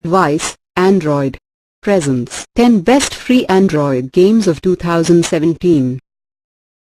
Device, Android. Presents 10 Best Free Android Games of 2017.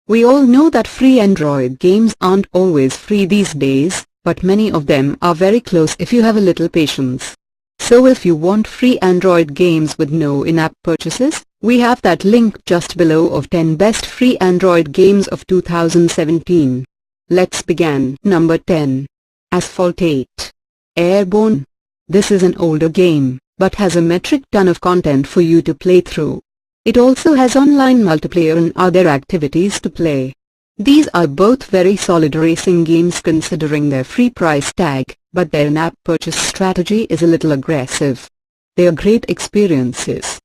We all know that free Android games aren't always free these days, but many of them are very close if you have a little patience. So if you want free Android games with no in-app purchases, we have that link just below of 10 Best Free Android Games of 2017. Let's begin. Number 10. Asphalt 8. Airborne. This is an older game, but has a metric ton of content for you to play through. It also has online multiplayer and other activities to play. These are both very solid racing games considering their free price tag, but their in-app purchase strategy is a little aggressive. They are great experiences.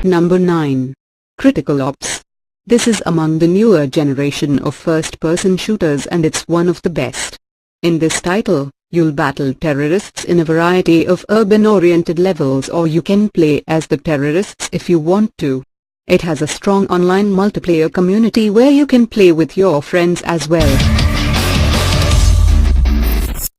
Number 9. Critical Ops. This is among the newer generation of first-person shooters and it's one of the best. In this title, you'll battle terrorists in a variety of urban-oriented levels, or you can play as the terrorists if you want to. It has a strong online multiplayer community where you can play with your friends as well.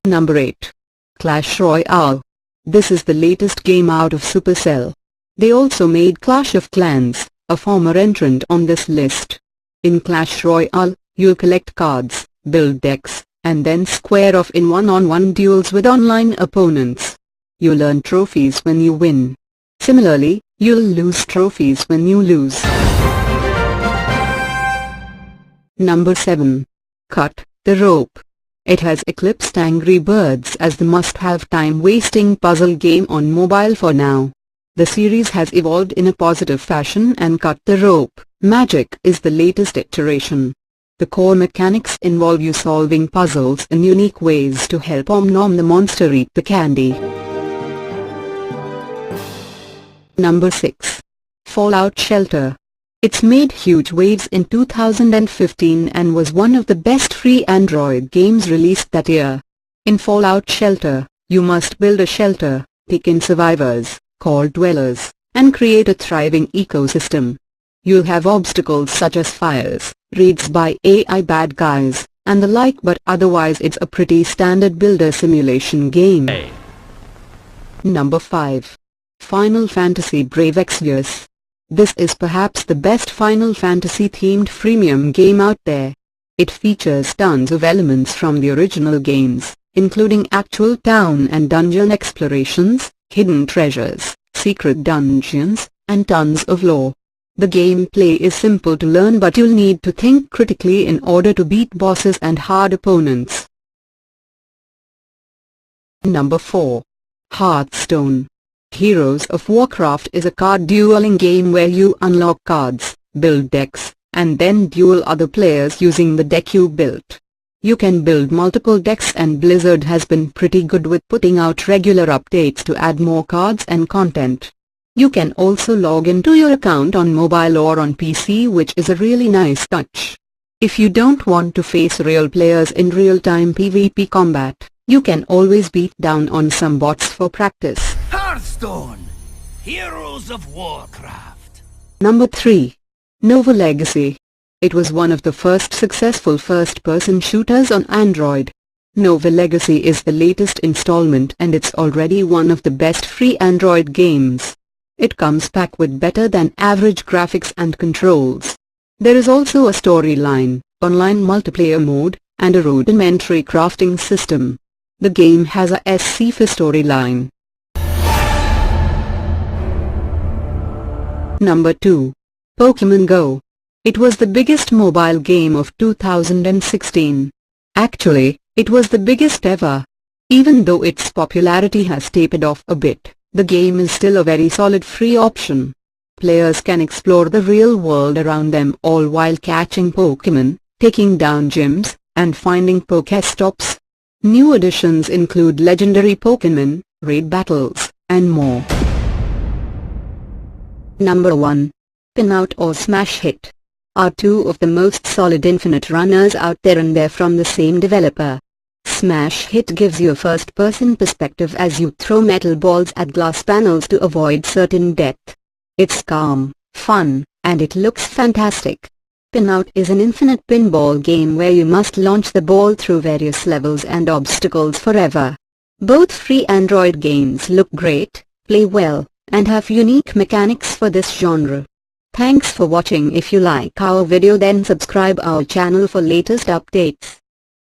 Number 8. Clash Royale. This is the latest game out of Supercell. They also made Clash of Clans, a former entrant on this list. In Clash Royale, you'll collect cards, build decks, and then square off in one-on-one duels with online opponents. You'll earn trophies when you win. Similarly, you'll lose trophies when you lose. Number 7. Cut the Rope. It has eclipsed Angry Birds as the must-have time-wasting puzzle game on mobile for now. The series has evolved in a positive fashion and Cut the Rope Magic is the latest iteration. The core mechanics involve you solving puzzles in unique ways to help Om Nom the monster eat the candy. Number 6. Fallout Shelter. It's made huge waves in 2015 and was one of the best free Android games released that year. In Fallout Shelter, you must build a shelter, take in survivors, called dwellers, and create a thriving ecosystem. You'll have obstacles such as fires, raids by AI bad guys, and the like, but otherwise it's a pretty standard builder simulation game. Number 5. Final Fantasy Brave Exvius. This is perhaps the best Final Fantasy themed freemium game out there. It features tons of elements from the original games, including actual town and dungeon explorations, hidden treasures, secret dungeons, and tons of lore. The gameplay is simple to learn, but you'll need to think critically in order to beat bosses and hard opponents. Number 4. Hearthstone. Heroes of Warcraft is a card dueling game where you unlock cards, build decks, and then duel other players using the deck you built. You can build multiple decks, and Blizzard has been pretty good with putting out regular updates to add more cards and content. You can also log into your account on mobile or on PC, which is a really nice touch. If you don't want to face real players in real-time PvP combat, you can always beat down on some bots for practice. Hearthstone! Heroes of Warcraft. Number 3. Nova Legacy. It was one of the first successful first-person shooters on Android. Nova Legacy is the latest installment and it's already one of the best free Android games. It comes back with better than average graphics and controls. There is also a storyline, online multiplayer mode, and a rudimentary crafting system. The game has a SC4 storyline. Number 2. Pokemon Go. It was the biggest mobile game of 2016. Actually, it was the biggest ever. Even though its popularity has tapered off a bit, the game is still a very solid free option. Players can explore the real world around them all while catching Pokemon, taking down gyms, and finding Pokéstops. New additions include legendary Pokemon, raid battles, and more. Number 1. PinOut or Smash Hit are two of the most solid infinite runners out there, and they're from the same developer. Smash Hit gives you a first-person perspective as you throw metal balls at glass panels to avoid certain death. It's calm, fun, and it looks fantastic. PinOut is an infinite pinball game where you must launch the ball through various levels and obstacles forever. Both free Android games look great, play well, and have unique mechanics for this genre. Thanks for watching. If you like our video then subscribe our channel for latest updates.